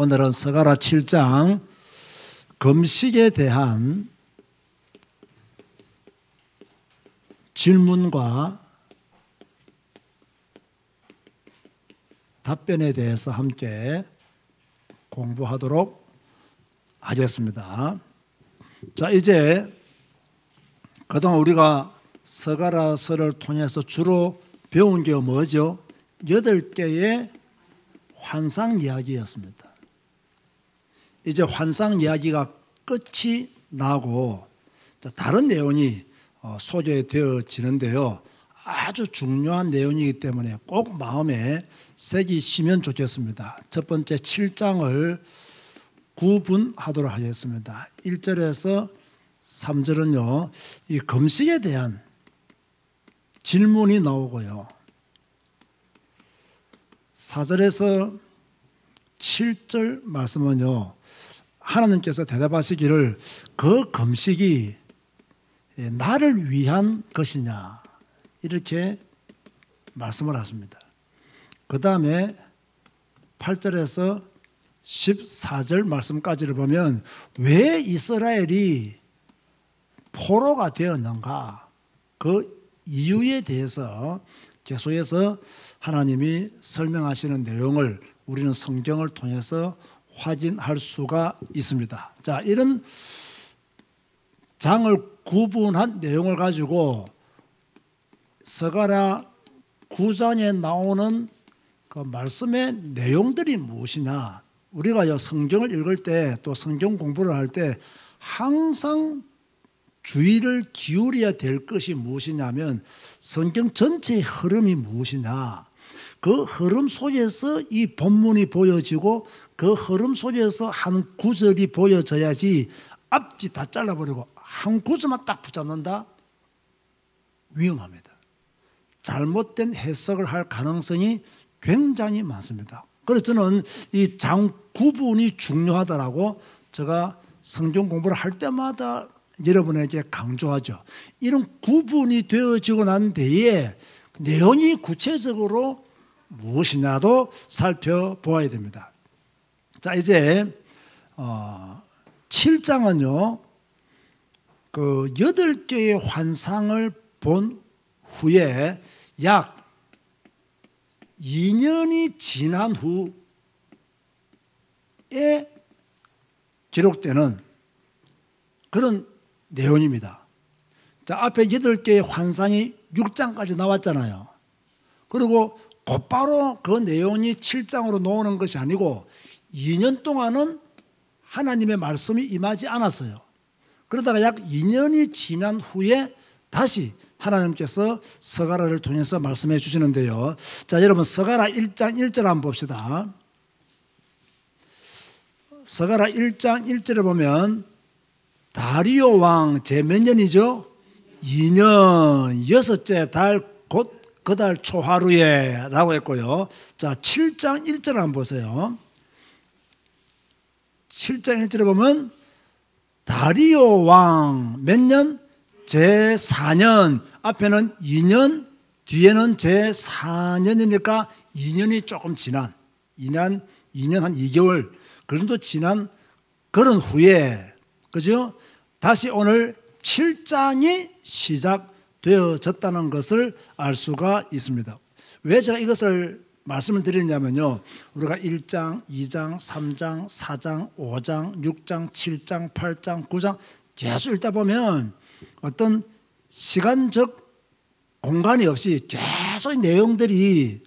오늘은 스가랴 7장 금식에 대한 질문과 답변에 대해서 함께 공부하도록 하겠습니다. 자, 이제 그동안 우리가 스가랴서를 통해서 주로 배운 게 뭐죠? 8개의 환상 이야기였습니다. 이제 환상 이야기가 끝이 나고 다른 내용이 소개되어지는데요. 아주 중요한 내용이기 때문에 꼭 마음에 새기시면 좋겠습니다. 첫 번째 7장을 구분하도록 하겠습니다. 1절에서 3절은요, 이 금식에 대한 질문이 나오고요. 4절에서 7절 말씀은요, 하나님께서 대답하시기를 그 금식이 나를 위한 것이냐 이렇게 말씀을 하십니다. 그 다음에 8절에서 14절 말씀까지를 보면 왜 이스라엘이 포로가 되었는가 그 이유에 대해서 계속해서 하나님이 설명하시는 내용을 우리는 성경을 통해서 확인할 수가 있습니다. 자, 이런 장을 구분한 내용을 가지고 스가랴 9장에 나오는 그 말씀의 내용들이 무엇이냐, 우리가 성경을 읽을 때 또 성경 공부를 할 때 항상 주의를 기울여야 될 것이 무엇이냐면 성경 전체의 흐름이 무엇이냐, 그 흐름 속에서 이 본문이 보여지고 그 흐름 속에서 한 구절이 보여져야지 앞뒤 다 잘라버리고 한 구절만 딱 붙잡는다? 위험합니다. 잘못된 해석을 할 가능성이 굉장히 많습니다. 그래서 저는 이 장 구분이 중요하다라고 제가 성경 공부를 할 때마다 여러분에게 강조하죠. 이런 구분이 되어지고 난 뒤에 내용이 구체적으로 무엇이냐도 살펴보아야 됩니다. 자, 이제 7장은요 그 8개의 환상을 본 후에 약 2년이 지난 후에 기록되는 그런 내용입니다. 자, 앞에 8개의 환상이 6장까지 나왔잖아요. 그리고 곧바로 그 내용이 7장으로 나오는 것이 아니고 2년 동안은 하나님의 말씀이 임하지 않았어요. 그러다가 약 2년이 지난 후에 다시 하나님께서 스가랴를 통해서 말씀해 주시는데요. 자, 여러분 스가랴 1장 1절 한번 봅시다. 스가랴 1장 1절에 보면 다리오 왕 제 몇 년이죠? 2년 6째 달 곧 그 달 초하루에 라고 했고요. 자, 7장 1절 한번 보세요. 7장 1절에 보면 다리오 왕 몇 년? 제 4년. 앞에는 2년, 뒤에는 제 4년이니까 2년이 조금 지난 2년 한 2개월 그 정도 지난 그런 후에, 그죠? 다시 오늘 7장이 시작되어졌다는 것을 알 수가 있습니다. 왜 제가 이것을 말씀을 드리냐면요, 우리가 1장, 2장, 3장, 4장, 5장, 6장, 7장, 8장, 9장 계속 읽다 보면 어떤 시간적 공간이 없이 계속 내용들이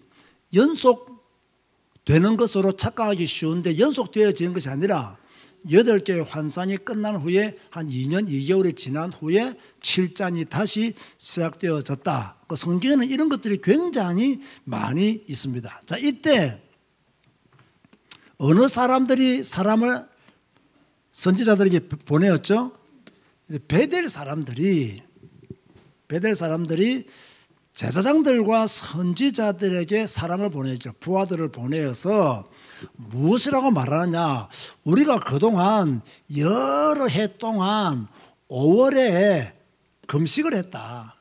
연속되는 것으로 착각하기 쉬운데 연속되어지는 것이 아니라 8개의 환상이 끝난 후에 한 2년 2개월이 지난 후에 7장이 다시 시작되어졌다. 그 성경에는 이런 것들이 굉장히 많이 있습니다. 자, 이때 어느 사람들이 사람을 선지자들에게 보내었죠? 베델 사람들이 제사장들과 선지자들에게 사람을 보내죠. 부하들을 보내어서 무엇이라고 말하느냐, 우리가 그동안 여러 해 동안 5월에 금식을 했다.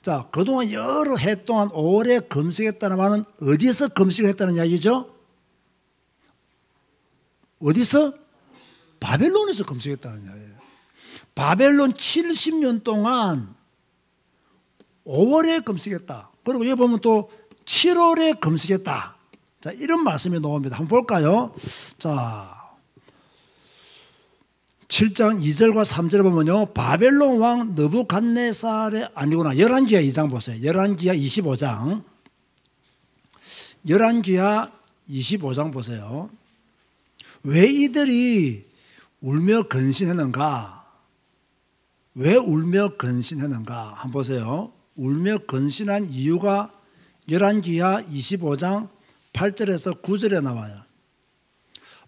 자, 그동안 여러 해 동안 5월에 금식했다는 말은 어디서 금식을 했다는 이야기죠? 어디서? 바벨론에서 금식했다는 거예요. 바벨론 70년 동안 5월에 금식했다. 그리고 여기 보면 또 7월에 금식했다. 자, 이런 말씀이 나옵니다. 한번 볼까요? 자, 7장 2절과 3절을 보면요. 바벨론 왕 느부갓네살의 아니구나. 열왕기하 2장 보세요. 열왕기하 25장. 열왕기하 25장 보세요. 왜 이들이 울며 근신했는가? 왜 울며 근신했는가? 한번 보세요. 울며 근신한 이유가 열왕기하 25장 8절에서 9절에 나와요.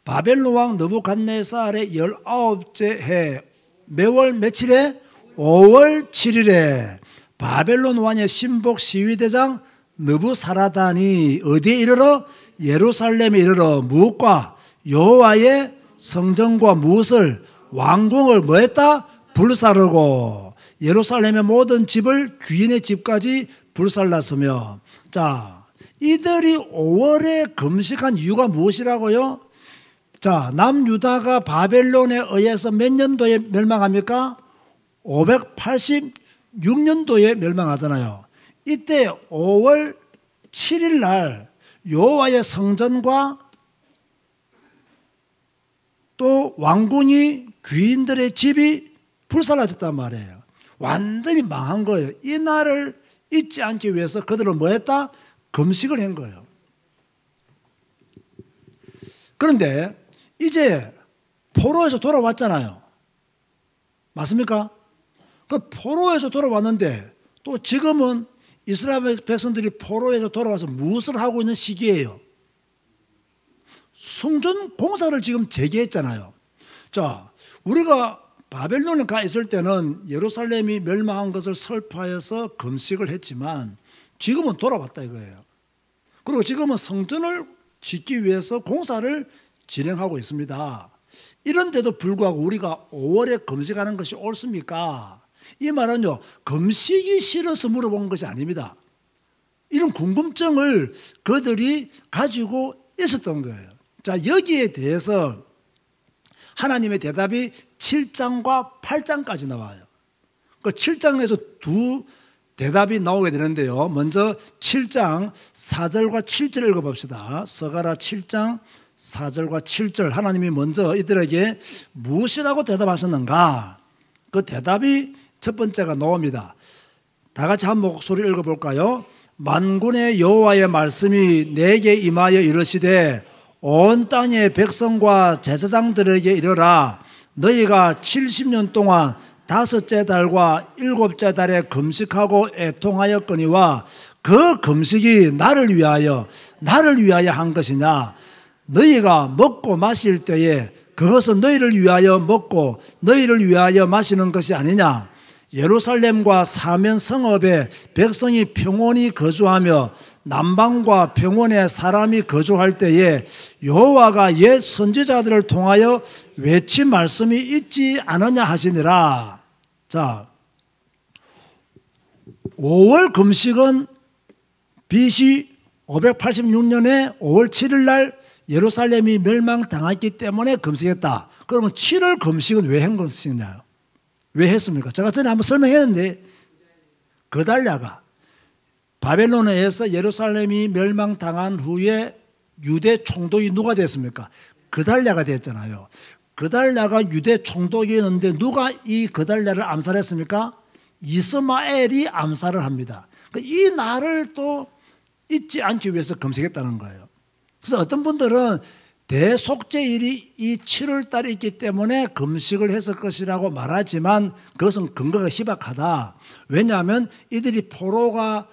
바벨론 왕 느부갓네살의 19째 해 매월 며칠에? 5월 7일에 바벨론 왕의 신복 시위대장 느부사라단이 어디에 이르러? 예루살렘에 이르러 무엇과? 여호와의 성전과 무엇을? 왕궁을 뭐했다? 불사르고 예루살렘의 모든 집을 귀인의 집까지 불살랐으며. 자, 이들이 5월에 금식한 이유가 무엇이라고요? 자, 남유다가 바벨론에 의해서 몇 년도에 멸망합니까? 586년도에 멸망하잖아요. 이때 5월 7일 날 여호와의 성전과 또 왕궁이 귀인들의 집이 불살라졌단 말이에요. 완전히 망한 거예요. 이 날을 잊지 않기 위해서 그들은 뭐 했다? 금식을 한 거예요. 그런데 이제 포로에서 돌아왔잖아요. 맞습니까? 그 포로에서 돌아왔는데 또 지금은 이스라엘 백성들이 포로에서 돌아와서 무엇을 하고 있는 시기예요? 성전 공사를 지금 재개했잖아요. 자, 우리가 바벨론에 가 있을 때는 예루살렘이 멸망한 것을 설파해서 금식을 했지만 지금은 돌아왔다 이거예요. 그리고 지금은 성전을 짓기 위해서 공사를 진행하고 있습니다. 이런데도 불구하고 우리가 5월에 금식하는 것이 옳습니까? 이 말은요, 금식이 싫어서 물어본 것이 아닙니다. 이런 궁금증을 그들이 가지고 있었던 거예요. 자, 여기에 대해서 하나님의 대답이 7장과 8장까지 나와요. 그 7장에서 두 대답이 나오게 되는데요. 먼저 7장 4절과 7절을 읽어봅시다. 서가라 7장 4절과 7절. 하나님이 먼저 이들에게 무엇이라고 대답하셨는가? 그 대답이 첫 번째가 나옵니다. 다 같이 한 목소리 읽어볼까요? 만군의 여호와의 말씀이 내게 임하여 이르시되 온 땅의 백성과 제사장들에게 이르라. 너희가 70년 동안 5째 달과 7째 달에 금식하고 애통하였거니와 그 금식이 나를 위하여 한 것이냐? 너희가 먹고 마실 때에 그것은 너희를 위하여 먹고 너희를 위하여 마시는 것이 아니냐? 예루살렘과 사면 성읍에 백성이 평온히 거주하며 남방과 평원에 사람이 거주할 때에 여호와가 옛 선지자들을 통하여 외친 말씀이 있지 않느냐 하시니라. 자, 5월 금식은 BC 586년에 5월 7일 날 예루살렘이 멸망당했기 때문에 금식했다. 그러면 7월 금식은 왜 한 것이냐요? 왜 했습니까? 제가 전에 한번 설명했는데 그달랴가 바벨론에 의해서 예루살렘이 멸망당한 후에 유대 총독이 누가 됐습니까? 그달랴가 됐잖아요. 그달랴가 유대 총독이었는데 누가 이 그달랴를 암살했습니까? 이스마엘이 암살을 합니다. 이 날을 또 잊지 않기 위해서 금식했다는 거예요. 그래서 어떤 분들은 대속죄일이 이 7월 달에 있기 때문에 금식을 했을 것이라고 말하지만 그것은 근거가 희박하다. 왜냐하면 이들이 포로가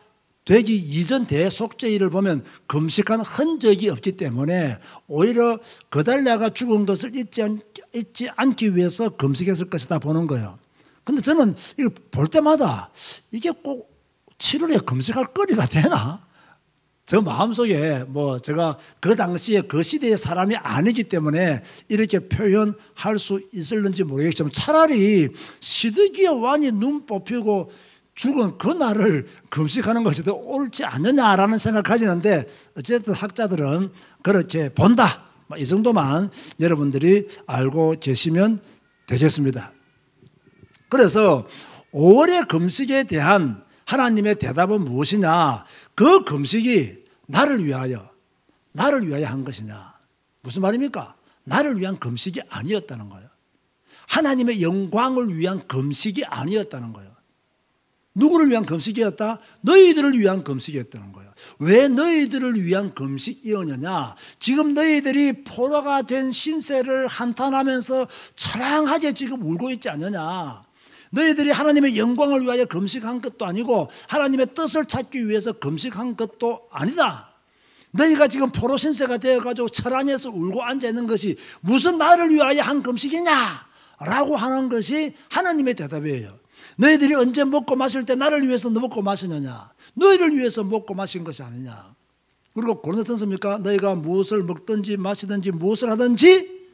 되기 이전 대속죄일을 보면 금식한 흔적이 없기 때문에 오히려 그달랴가 죽은 것을 잊지 않기 위해서 금식했을 것이다 보는 거예요. 그런데 저는 이거 볼 때마다 이게 꼭 7월에 금식할 거리가 되나? 저 마음속에 제가 그 당시에 그 시대의 사람이 아니기 때문에 이렇게 표현할 수 있을는지 모르겠지만 차라리 시드기야 왕이 눈 뽑히고 죽은 그 날을 금식하는 것이 더 옳지 않느냐라는 생각을 가지는데 어쨌든 학자들은 그렇게 본다. 이 정도만 여러분들이 알고 계시면 되겠습니다. 그래서 5월의 금식에 대한 하나님의 대답은 무엇이냐? 그 금식이 나를 위하여 한 것이냐? 무슨 말입니까? 나를 위한 금식이 아니었다는 거예요. 하나님의 영광을 위한 금식이 아니었다는 거예요. 누구를 위한 금식이었다? 너희들을 위한 금식이었다는 거예요. 왜 너희들을 위한 금식이었느냐? 지금 너희들이 포로가 된 신세를 한탄하면서 처량하게 지금 울고 있지 않느냐? 너희들이 하나님의 영광을 위하여 금식한 것도 아니고 하나님의 뜻을 찾기 위해서 금식한 것도 아니다. 너희가 지금 포로 신세가 되어가지고 철안에서 울고 앉아있는 것이 무슨 나를 위하여 한 금식이냐? 라고 하는 것이 하나님의 대답이에요. 너희들이 언제 먹고 마실 때 나를 위해서 먹고 마시느냐? 너희를 위해서 먹고 마신 것이 아니냐? 그리고 고린도전서입니까? 너희가 무엇을 먹든지 마시든지 무엇을 하든지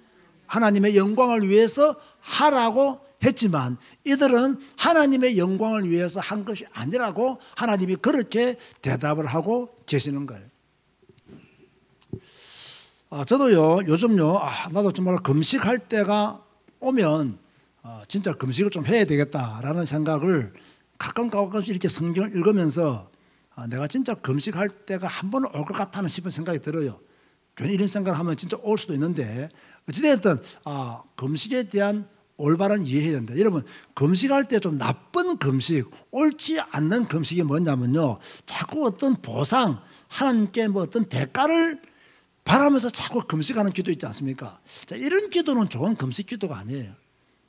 하나님의 영광을 위해서 하라고 했지만 이들은 하나님의 영광을 위해서 한 것이 아니라고 하나님이 그렇게 대답을 하고 계시는 거예요. 저도요 요즘요 나도 정말 금식할 때가 오면 진짜 금식을 좀 해야 되겠다라는 생각을 가끔가끔씩 이렇게 성경을 읽으면서 내가 진짜 금식할 때가 한 번은 올 것 같다는 싶은 생각이 들어요. 괜히 이런 생각을 하면 진짜 올 수도 있는데 어찌됐든 금식에 대한 올바른 이해해야 된다. 여러분 금식할 때 좀 나쁜 금식, 옳지 않는 금식이 뭐냐면요, 자꾸 어떤 보상, 하나님께 뭐 어떤 대가를 바라면서 자꾸 금식하는 기도 있지 않습니까? 자, 이런 기도는 좋은 금식 기도가 아니에요.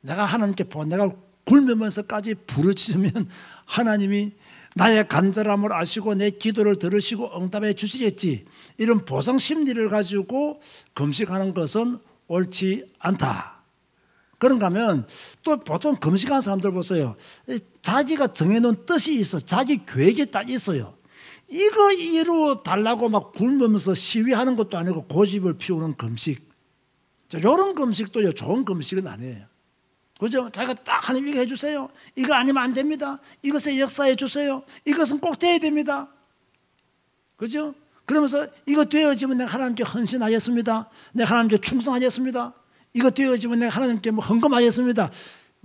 내가 하나님께 내가 굶으면서까지 부르짖으면 하나님이 나의 간절함을 아시고 내 기도를 들으시고 응답해 주시겠지. 이런 보상 심리를 가지고 금식하는 것은 옳지 않다. 그런가 하면 또 보통 금식하는 사람들 보세요. 자기가 정해놓은 뜻이 있어. 자기 계획이 딱 있어요. 이거 이루 달라고 막 굶으면서 시위하는 것도 아니고 고집을 피우는 금식. 이런 금식도 좋은 금식은 아니에요. 그죠? 자기가 딱 하나님 이거 해주세요. 이거 아니면 안 됩니다. 이것에 역사해 주세요. 이것은 꼭 돼야 됩니다. 그죠? 그러면서 이거 되어지면 내가 하나님께 헌신하겠습니다. 내가 하나님께 충성하겠습니다. 이거 되어지면 내가 하나님께 헌금하겠습니다.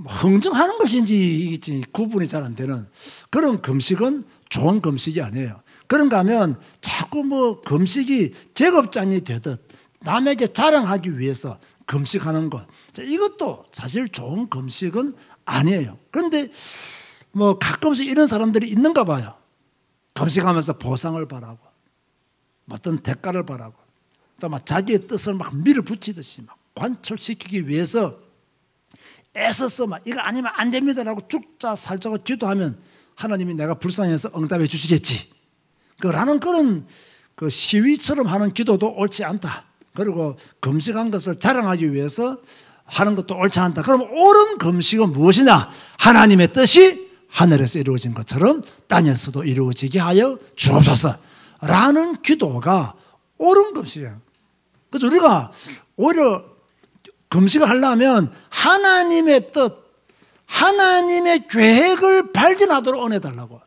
흥정하는 것인지 구분이 잘 안 되는 그런 금식은 좋은 금식이 아니에요. 그런가 하면 자꾸 금식이 계급장이 되듯 남에게 자랑하기 위해서 금식하는 것, 이것도 사실 좋은 금식은 아니에요. 그런데 가끔씩 이런 사람들이 있는가 봐요. 금식하면서 보상을 바라고 어떤 대가를 바라고 또 자기의 뜻을 밀어붙이듯이 관철시키기 위해서 애써서 이거 아니면 안 됩니다라고 죽자 살자고 기도하면 하나님이 내가 불쌍해서 응답해 주시겠지 라는 그런 시위처럼 하는 기도도 옳지 않다. 그리고 금식한 것을 자랑하기 위해서 하는 것도 옳지 않다. 그럼 옳은 금식은 무엇이냐? 하나님의 뜻이 하늘에서 이루어진 것처럼 땅에서도 이루어지게 하여 주옵소서 라는 기도가 옳은 금식이에요. 그래서 우리가 오히려 금식을 하려면 하나님의 뜻, 하나님의 계획을 발견하도록 은혜달라고.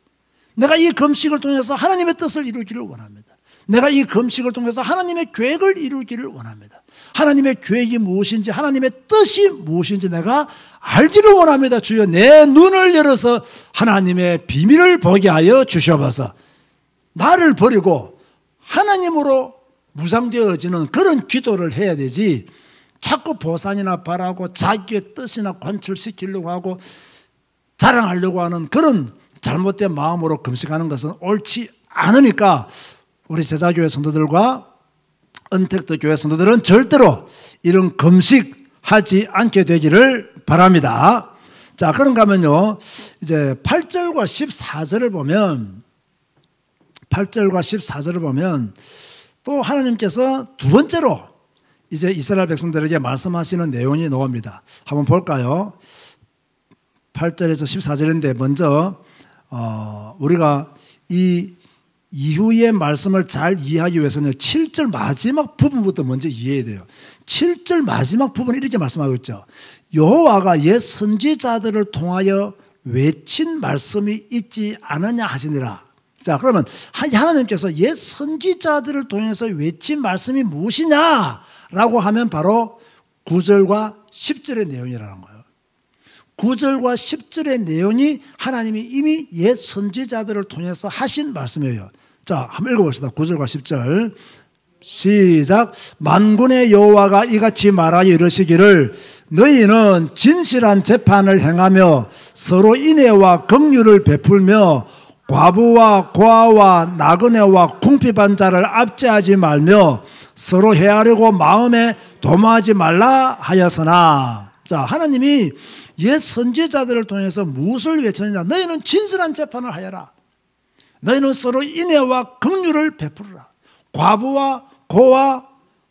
내가 이 금식을 통해서 하나님의 뜻을 이루기를 원합니다. 내가 이 금식을 통해서 하나님의 계획을 이루기를 원합니다. 하나님의 계획이 무엇인지, 하나님의 뜻이 무엇인지 내가 알기를 원합니다. 주여 내 눈을 열어서 하나님의 비밀을 보게 하여 주시옵소서. 나를 버리고 하나님으로 무상되어지는 그런 기도를 해야 되지, 자꾸 보상이나 바라고 자기의 뜻이나 관철시키려고 하고 자랑하려고 하는 그런 잘못된 마음으로 금식하는 것은 옳지 않으니까 우리 제자교회 성도들과 은택도 교회 성도들은 절대로 이런 금식하지 않게 되기를 바랍니다. 자, 그런가 하면요, 이제 8절과 14절을 보면, 8절과 14절을 보면 또 하나님께서 두 번째로 이제 이스라엘 백성들에게 말씀하시는 내용이 나옵니다. 한번 볼까요? 8절에서 14절인데 먼저 우리가 이 이후의 말씀을 잘 이해하기 위해서는 7절 마지막 부분부터 먼저 이해해야 돼요. 7절 마지막 부분은 이렇게 말씀하고 있죠. 여호와가 옛 선지자들을 통하여 외친 말씀이 있지 않느냐 하시니라. 자, 그러면 하나님께서 옛 선지자들을 통해서 외친 말씀이 무엇이냐 라고 하면 바로 9절과 10절의 내용이라는 거예요. 9절과 10절의 내용이 하나님이 이미 옛 선지자들을 통해서 하신 말씀이에요. 자, 한번 읽어봅시다. 9절과 10절 시작. 만군의 여호와가 이같이 말하여 이르시기를 너희는 진실한 재판을 행하며 서로 인애와 긍휼을 베풀며 과부와 고아와 나그네와 궁핍한 자를 압제하지 말며 서로 해하려고 마음에 도모하지 말라 하였으나. 자, 하나님이 옛 선지자들을 통해서 무엇을 외쳤느냐? 너희는 진실한 재판을 하여라. 너희는 서로 인애와 긍휼을 베풀어라. 과부와 고아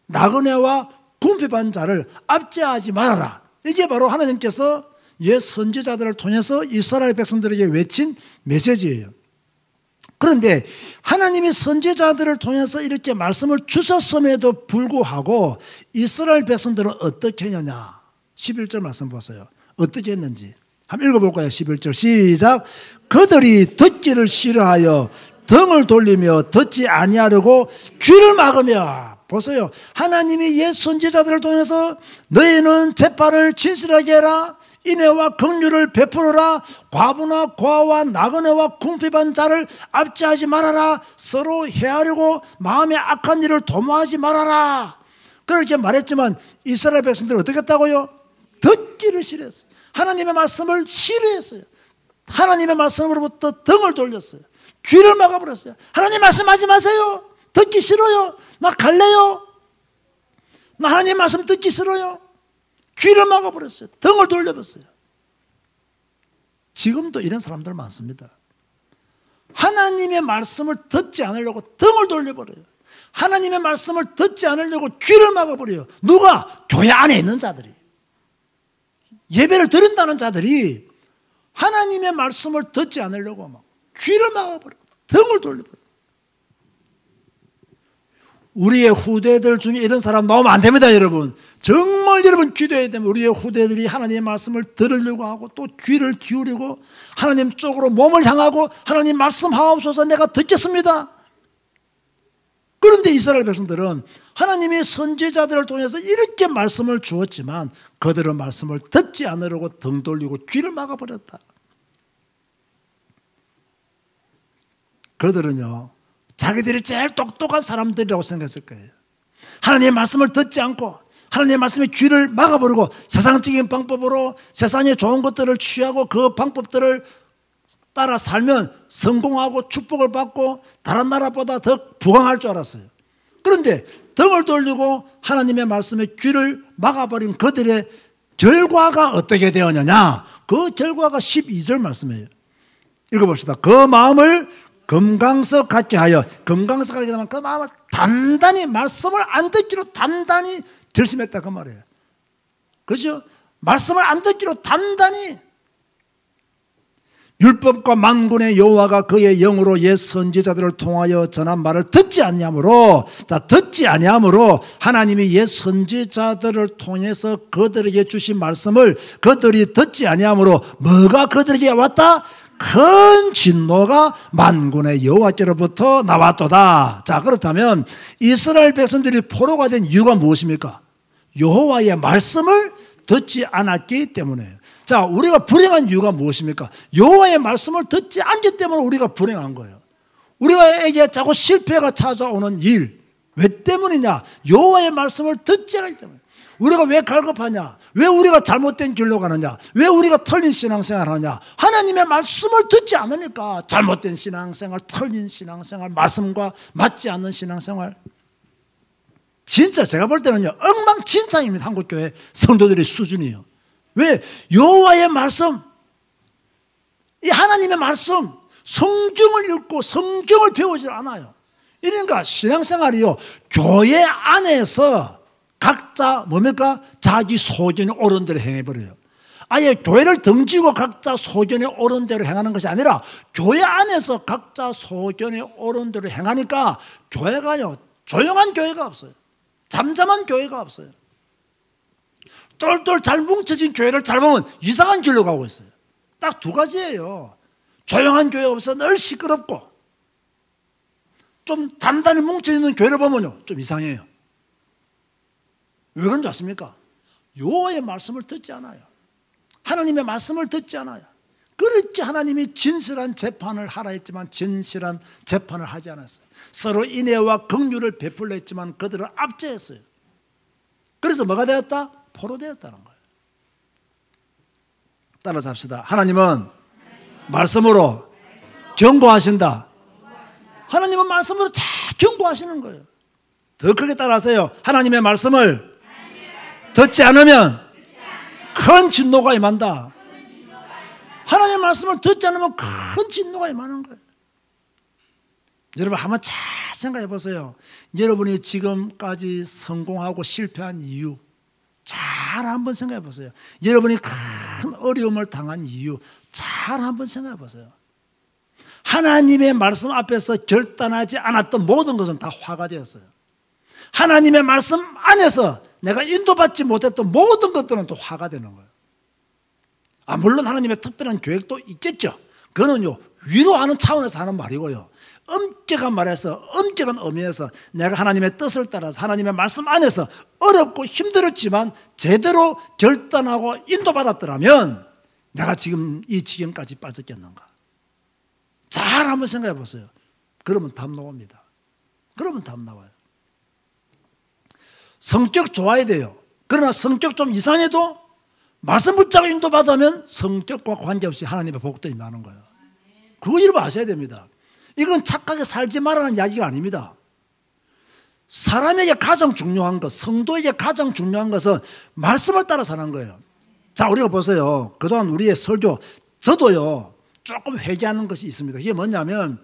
나그네와 궁핍한 자를 압제하지 말아라. 이게 바로 하나님께서 옛 선지자들을 통해서 이스라엘 백성들에게 외친 메시지예요. 그런데 하나님이 선지자들을 통해서 이렇게 말씀을 주셨음에도 불구하고 이스라엘 백성들은 어떻게 했느냐? 11절 말씀 보세요. 어떻게 했는지 한번 읽어볼까요? 11절 시작. 그들이 듣기를 싫어하여 등을 돌리며 듣지 아니하려고 귀를 막으며. 보세요. 하나님이 옛 선지자들을 통해서 너희는 재판을 진실하게 해라. 인애와 긍휼을 베풀어라. 과부나 고아와 나그네와 궁핍한 자를 압제하지 말아라. 서로 해하려고 마음에 악한 일을 도모하지 말아라. 그렇게 말했지만 이스라엘 백성들은 어떻게 했다고요? 듣기를 싫어했어요. 하나님의 말씀을 싫어했어요. 하나님의 말씀으로부터 등을 돌렸어요. 귀를 막아버렸어요. 하나님 말씀하지 마세요. 듣기 싫어요. 나 갈래요. 나 하나님 말씀 듣기 싫어요. 귀를 막아버렸어요. 등을 돌려버렸어요. 지금도 이런 사람들 많습니다. 하나님의 말씀을 듣지 않으려고 등을 돌려버려요. 하나님의 말씀을 듣지 않으려고 귀를 막아버려요. 누가? 교회 안에 있는 자들이. 예배를 드린다는 자들이 하나님의 말씀을 듣지 않으려고 막 귀를 막아버리고 등을 돌려버려요. 우리의 후대들 중에 이런 사람 나오면 안 됩니다, 여러분. 정말 여러분 기도해야 됩니다. 우리의 후대들이 하나님의 말씀을 들으려고 하고 또 귀를 기울이고 하나님 쪽으로 몸을 향하고 하나님 말씀하옵소서 내가 듣겠습니다. 그런데 이스라엘 백성들은 하나님의 선지자들을 통해서 이렇게 말씀을 주었지만 그들은 말씀을 듣지 않으려고 등 돌리고 귀를 막아버렸다. 그들은요, 자기들이 제일 똑똑한 사람들이라고 생각했을 거예요. 하나님의 말씀을 듣지 않고 하나님의 말씀에 귀를 막아버리고 세상적인 방법으로 세상의 좋은 것들을 취하고 그 방법들을 따라 살면 성공하고 축복을 받고 다른 나라보다 더 부강할 줄 알았어요. 그런데 등을 돌리고 하나님의 말씀에 귀를 막아버린 그들의 결과가 어떻게 되었느냐? 그 결과가 12절 말씀이에요. 읽어봅시다. 그 마음을 금강석 같게 하여, 금강석 같게 하면 그 마음을 단단히 말씀을 안 듣기로 단단히 결심했다 그 말이에요. 그죠? 말씀을 안 듣기로 단단히. 율법과 만군의 여호와가 그의 영으로 옛 선지자들을 통하여 전한 말을 듣지 아니하므로, 자, 듣지 아니하므로 하나님이 옛 선지자들을 통해서 그들에게 주신 말씀을 그들이 듣지 아니하므로 뭐가 그들에게 왔다? 큰 진노가 만군의 여호와께로부터 나왔도다. 자, 그렇다면 이스라엘 백성들이 포로가 된 이유가 무엇입니까? 여호와의 말씀을 듣지 않았기 때문에요. 자, 우리가 불행한 이유가 무엇입니까? 여호와의 말씀을 듣지 않기 때문에 우리가 불행한 거예요. 우리에게 자꾸 실패가 찾아오는 일, 왜 때문이냐? 여호와의 말씀을 듣지 않기 때문에. 우리가 왜 갈급하냐? 왜 우리가 잘못된 길로 가느냐? 왜 우리가 틀린 신앙생활을 하냐? 하나님의 말씀을 듣지 않으니까 잘못된 신앙생활, 틀린 신앙생활, 말씀과 맞지 않는 신앙생활. 진짜 제가 볼 때는요, 엉망진창입니다. 한국교회 성도들의 수준이요. 왜? 여호와의 말씀, 이 하나님의 말씀, 성경을 읽고 성경을 배우지 않아요. 그러니까 신앙생활이요, 교회 안에서 각자 뭡니까? 자기 소견이 옳은 대로 행해버려요. 아예 교회를 등지고 각자 소견이 옳은 대로 행하는 것이 아니라 교회 안에서 각자 소견이 옳은 대로 행하니까 교회가요, 조용한 교회가 없어요. 잠잠한 교회가 없어요. 똘똘 잘 뭉쳐진 교회를 잘 보면 이상한 길로 가고 있어요. 딱 두 가지예요. 조용한 교회가 없어 늘 시끄럽고, 좀 단단히 뭉쳐있는 교회를 보면요 좀 이상해요. 왜 그런지 아십니까? 여호와의 말씀을 듣지 않아요. 하나님의 말씀을 듣지 않아요. 그렇게 하나님이 진실한 재판을 하라 했지만 진실한 재판을 하지 않았어요. 서로 인애와 긍휼을 베풀려 했지만 그들을 압제했어요. 그래서 뭐가 되었다? 포로되었다는 거예요. 따라서 합시다. 하나님은 말씀으로 경고하신다. 하나님은 말씀으로 다 경고하시는 거예요. 더 크게 따라하세요. 하나님의 말씀을 듣지 않으면 큰 진노가 임한다. 하나님의 말씀을 듣지 않으면 큰 진노가 임하는 거예요. 여러분 한번 잘 생각해 보세요. 여러분이 지금까지 성공하고 실패한 이유 잘 한번 생각해 보세요. 여러분이 큰 어려움을 당한 이유 잘 한번 생각해 보세요. 하나님의 말씀 앞에서 결단하지 않았던 모든 것은 다 화가 되었어요. 하나님의 말씀 안에서 내가 인도받지 못했던 모든 것들은 또 화가 되는 거예요. 물론 하나님의 특별한 계획도 있겠죠. 그거는요 위로하는 차원에서 하는 말이고요. 엄격한 말에서 엄격한 의미에서 내가 하나님의 뜻을 따라서 하나님의 말씀 안에서 어렵고 힘들었지만 제대로 결단하고 인도받았더라면 내가 지금 이 지경까지 빠졌겠는가. 잘 한번 생각해 보세요. 그러면 답 나옵니다. 그러면 답 나와요. 성격 좋아야 돼요. 그러나 성격 좀 이상해도 말씀 붙잡고 인도받으면 성격과 관계없이 하나님의 복도 임하는 거예요. 그거 여러분 아셔야 됩니다. 이건 착하게 살지 말라는 이야기가 아닙니다. 사람에게 가장 중요한 것, 성도에게 가장 중요한 것은 말씀을 따라 사는 거예요. 자, 우리가 보세요. 그동안 우리의 설교, 저도요 조금 회개하는 것이 있습니다. 이게 뭐냐면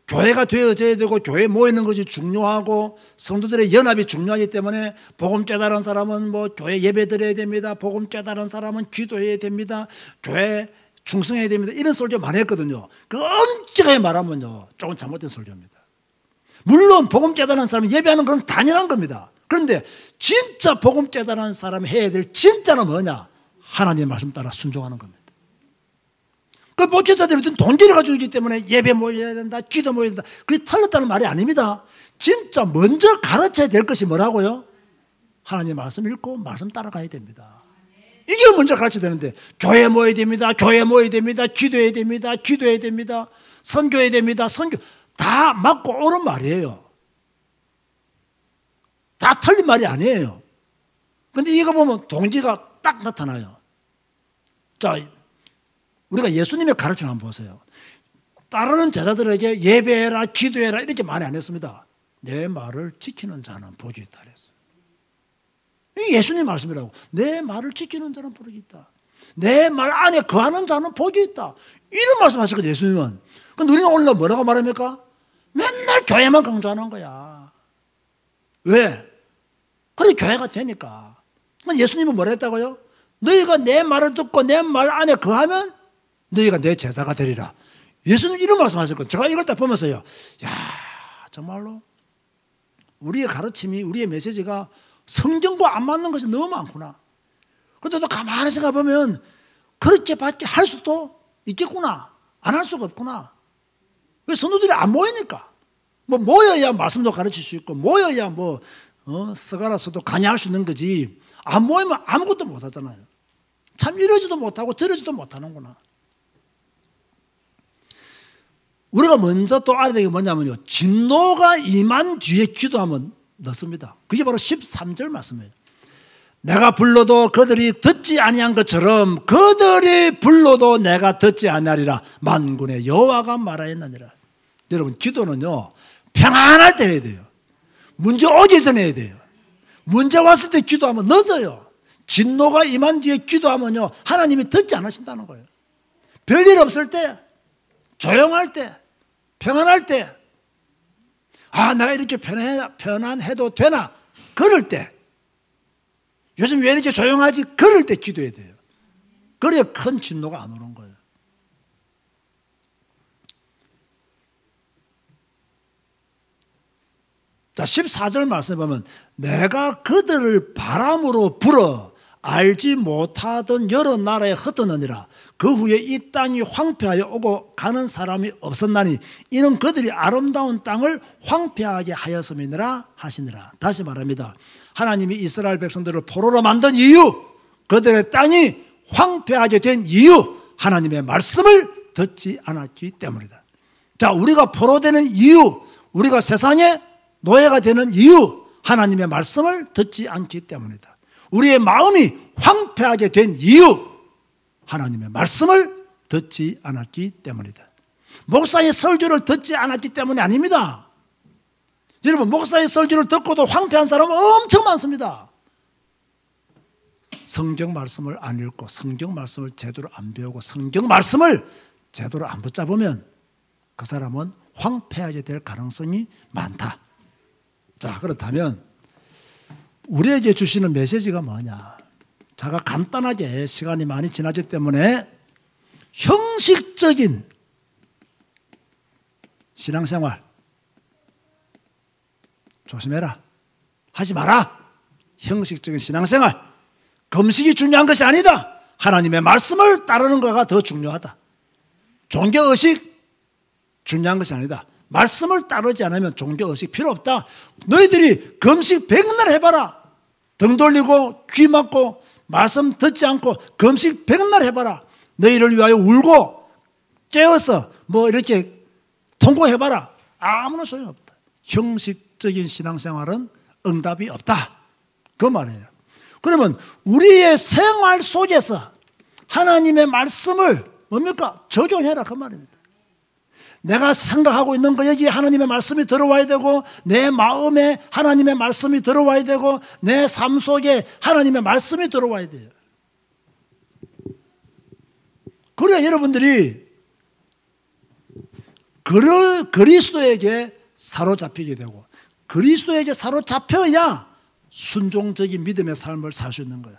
교회가 되어져야 되고 교회에 모이는 것이 중요하고 성도들의 연합이 중요하기 때문에 복음 깨달은 사람은 뭐 교회 예배 드려야 됩니다. 복음 깨달은 사람은 기도해야 됩니다. 교회 충성해야 됩니다. 이런 설교 많이 했거든요. 그 엄격하게 말하면요 조금 잘못된 설교입니다. 물론 복음 깨달은 사람이 예배하는 건 당연한 겁니다. 그런데 진짜 복음 깨달은 사람이 해야 될 진짜는 뭐냐? 하나님의 말씀 따라 순종하는 겁니다. 그 목회자들이 돈기를 가지고 있기 때문에 예배 모여야 된다, 기도 모여야 된다. 그게 틀렸다는 말이 아닙니다. 진짜 먼저 가르쳐야 될 것이 뭐라고요? 하나님의 말씀 읽고 말씀 따라가야 됩니다. 이게 먼저 가르쳐야 되는데 교회 모여야 됩니다. 교회 모여야 됩니다. 기도해야 됩니다. 기도해야 됩니다. 선교해야 됩니다. 선교 다 맞고 옳은 말이에요. 다 틀린 말이 아니에요. 그런데 이거 보면 동기가 딱 나타나요. 자, 우리가 예수님의 가르침을 한번 보세요. 따르는 제자들에게 예배해라, 기도해라 이렇게 많이 안 했습니다. 내 말을 지키는 자는 복이 있다 그랬어요. 이게 예수님 말씀이라고. 내 말을 지키는 자는 복이 있다. 내 말 안에 거하는 자는 복이 있다. 이런 말씀하시거든요, 예수님은. 근데 우리가 오늘날 뭐라고 말합니까? 맨날 교회만 강조하는 거야. 왜? 그래 교회가 되니까. 예수님은 뭐라 했다고요? 너희가 내 말을 듣고 내 말 안에 거하면 너희가 내 제자가 되리라. 예수님 이런 말씀하셨거든요. 제가 이걸 딱 보면서요. 야, 정말로 우리의 가르침이 우리의 메시지가 성경과 안 맞는 것이 너무 많구나. 그런데 또 가만히 생각해보면 그렇게밖에 할 수도 있겠구나. 안 할 수가 없구나. 왜 성도들이 안 모이니까. 뭐 모여야 말씀도 가르칠 수 있고 모여야 뭐 서가라서도 간야할 수 있는 거지. 안 모이면 아무것도 못 하잖아요. 참 이러지도 못하고 저러지도 못하는구나. 우리가 먼저 또 알아야 되는 게 뭐냐면요. 진노가 임한 뒤에 기도하면 넣습니다. 그게 바로 13절 말씀이에요. 내가 불러도 그들이 듣지 아니한 것처럼 그들이 불러도 내가 듣지 아니하리라. 만군의 여호와가 말하였느니라. 여러분 기도는요. 평안할 때 해야 돼요. 문제 오기 전에 해야 돼요. 문제 왔을 때 기도하면 늦어요. 진노가 임한 뒤에 기도하면요. 하나님이 듣지 않으신다는 거예요. 별일 없을 때, 조용할 때, 평안할 때, 내가 이렇게 편안해도 되나? 그럴 때, 요즘 왜 이렇게 조용하지? 그럴 때 기도해야 돼요. 그래야 큰 진노가 안 오는 거예요. 자, 14절 말씀에 보면 내가 그들을 바람으로 불어 알지 못하던 여러 나라에 흩어느니라. 그 후에 이 땅이 황폐하여 오고 가는 사람이 없었나니 이는 그들이 아름다운 땅을 황폐하게 하였음이니라 하시니라. 다시 말합니다. 하나님이 이스라엘 백성들을 포로로 만든 이유, 그들의 땅이 황폐하게 된 이유, 하나님의 말씀을 듣지 않았기 때문이다. 자, 우리가 포로되는 이유, 우리가 세상의 노예가 되는 이유, 하나님의 말씀을 듣지 않기 때문이다. 우리의 마음이 황폐하게 된 이유, 하나님의 말씀을 듣지 않았기 때문이다. 목사의 설교를 듣지 않았기 때문이 아닙니다. 여러분, 목사의 설교를 듣고도 황폐한 사람은 엄청 많습니다. 성경 말씀을 안 읽고 성경 말씀을 제대로 안 배우고 성경 말씀을 제대로 안 붙잡으면 그 사람은 황폐하게 될 가능성이 많다. 자, 그렇다면 우리에게 주시는 메시지가 뭐냐? 제가 간단하게, 시간이 많이 지나기 때문에 형식적인 신앙생활 조심해라, 하지 마라. 형식적인 신앙생활, 금식이 중요한 것이 아니다. 하나님의 말씀을 따르는 거가 더 중요하다. 종교의식 중요한 것이 아니다. 말씀을 따르지 않으면 종교의식 필요 없다. 너희들이 금식 100날 해봐라. 등 돌리고 귀 막고 말씀 듣지 않고 금식 100날 해봐라. 너희를 위하여 울고 깨어서 뭐 이렇게 통고해봐라. 아무런 소용없다. 형식적인 신앙생활은 응답이 없다, 그 말이에요. 그러면 우리의 생활 속에서 하나님의 말씀을 뭡니까? 적용해라, 그 말입니다. 내가 생각하고 있는 거 여기에 하나님의 말씀이 들어와야 되고, 내 마음에 하나님의 말씀이 들어와야 되고, 내 삶 속에 하나님의 말씀이 들어와야 돼요. 그래야 여러분들이 그리스도에게 사로잡히게 되고, 그리스도에게 사로잡혀야 순종적인 믿음의 삶을 살 수 있는 거예요.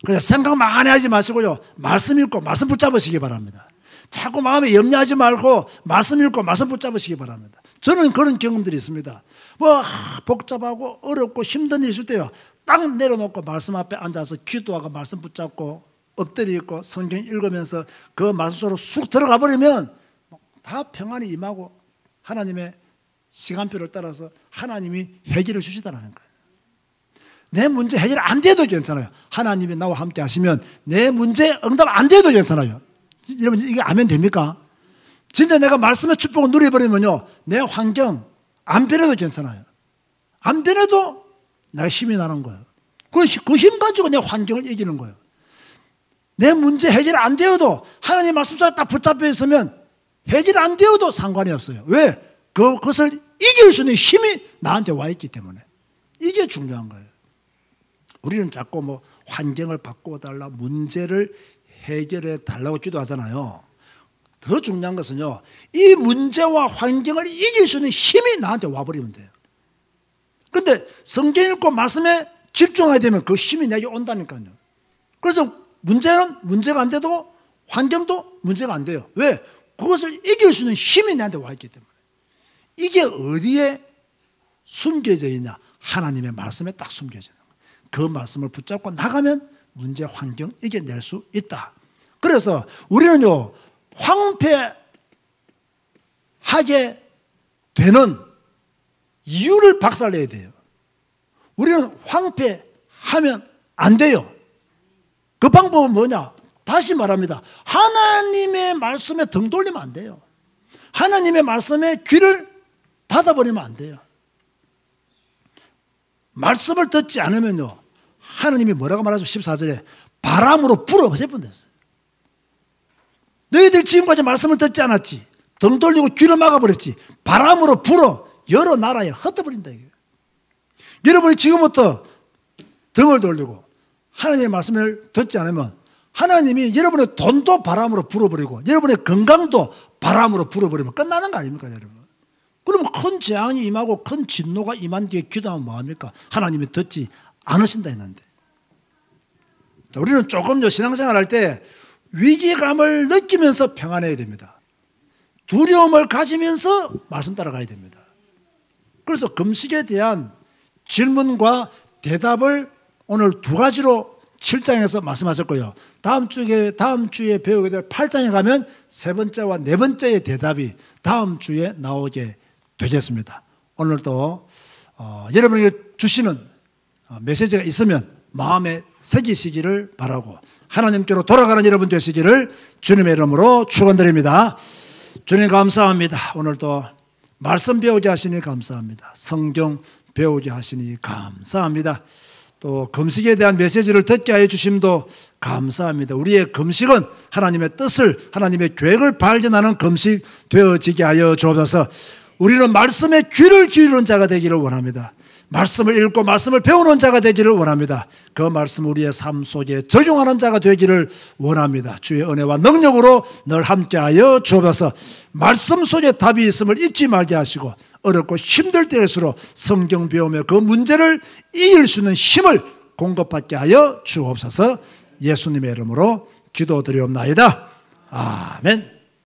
그래서 생각 많이 하지 마시고요, 말씀 읽고 말씀 붙잡으시기 바랍니다. 자꾸 마음에 염려하지 말고 말씀 읽고 말씀 붙잡으시기 바랍니다. 저는 그런 경험들이 있습니다. 뭐 복잡하고 어렵고 힘든 일이 있을 때요, 딱 내려놓고 말씀 앞에 앉아서 기도하고 말씀 붙잡고 엎드려 있고 성경 읽으면서 그 말씀 속으로 쑥 들어가 버리면 다 평안이 임하고 하나님의 시간표를 따라서 하나님이 해결해 주시다는 거예요. 내 문제 해결 안 돼도 괜찮아요. 하나님이 나와 함께 하시면 내 문제 응답 안 돼도 괜찮아요. 여러분, 이게 아멘 됩니까? 진짜 내가 말씀의 축복을 누려버리면요, 내 환경 안 변해도 괜찮아요. 안 변해도 내가 힘이 나는 거예요. 그 힘 가지고 내 환경을 이기는 거예요. 내 문제 해결 안 되어도 하나님 말씀 속에 딱 붙잡혀 있으면 해결 안 되어도 상관이 없어요. 왜? 그것을 이길 수 있는 힘이 나한테 와 있기 때문에. 이게 중요한 거예요. 우리는 자꾸 뭐 환경을 바꾸어 달라, 문제를 해결해 달라고 기도하잖아요. 더 중요한 것은요, 이 문제와 환경을 이길 수 있는 힘이 나한테 와버리면 돼요. 그런데 성경 읽고 말씀에 집중하게 되면 그 힘이 내게 온다니까요. 그래서 문제는 문제가 안 돼도 환경도 문제가 안 돼요. 왜? 그것을 이길 수 있는 힘이 나한테 와 있기 때문에. 이게 어디에 숨겨져 있냐? 하나님의 말씀에 딱 숨겨져 있는 거예요. 그 말씀을 붙잡고 나가면 문제, 환경 이겨낼 수 있다. 그래서 우리는요, 황폐하게 되는 이유를 박살내야 돼요. 우리는 황폐하면 안 돼요. 그 방법은 뭐냐? 다시 말합니다. 하나님의 말씀에 등 돌리면 안 돼요. 하나님의 말씀에 귀를 닫아버리면 안 돼요. 말씀을 듣지 않으면요, 하나님이 뭐라고 말하죠? 14절에 바람으로 불어 없애버렸어요. 너희들 지금까지 말씀을 듣지 않았지, 등 돌리고 귀를 막아버렸지, 바람으로 불어 여러 나라에 흩어버린다. 여러분이 지금부터 등을 돌리고 하나님의 말씀을 듣지 않으면 하나님이 여러분의 돈도 바람으로 불어버리고 여러분의 건강도 바람으로 불어버리면 끝나는 거 아닙니까, 여러분? 그러면 큰 재앙이 임하고 큰 진노가 임한 뒤에 기도하면 뭐합니까? 하나님이 듣지 않으신다 했는데. 자, 우리는 조금요, 신앙생활 할 때 위기감을 느끼면서 평안해야 됩니다. 두려움을 가지면서 말씀 따라가야 됩니다. 그래서 금식에 대한 질문과 대답을 오늘 두 가지로 7장에서 말씀하셨고요. 다음 주에 배우게 될 8장에 가면 세 번째와 네 번째의 대답이 다음 주에 나오게 되겠습니다. 오늘도 여러분에게 주시는 메시지가 있으면 마음에 새기시기를 바라고 하나님께로 돌아가는 여러분 되시기를 주님의 이름으로 축원드립니다. 주님 감사합니다. 오늘도 말씀 배우게 하시니 감사합니다. 성경 배우게 하시니 감사합니다. 또 금식에 대한 메시지를 듣게 하여 주심도 감사합니다. 우리의 금식은 하나님의 뜻을, 하나님의 계획을 발견하는 금식 되어지게 하여 주옵소서. 우리는 말씀에 귀를 기울이는 자가 되기를 원합니다. 말씀을 읽고 말씀을 배우는 자가 되기를 원합니다. 그 말씀 우리의 삶 속에 적용하는 자가 되기를 원합니다. 주의 은혜와 능력으로 늘 함께하여 주옵소서. 말씀 속에 답이 있음을 잊지 말게 하시고 어렵고 힘들 때일수록 성경 배우며 그 문제를 이길 수 있는 힘을 공급받게 하여 주옵소서. 예수님의 이름으로 기도드리옵나이다. 아멘.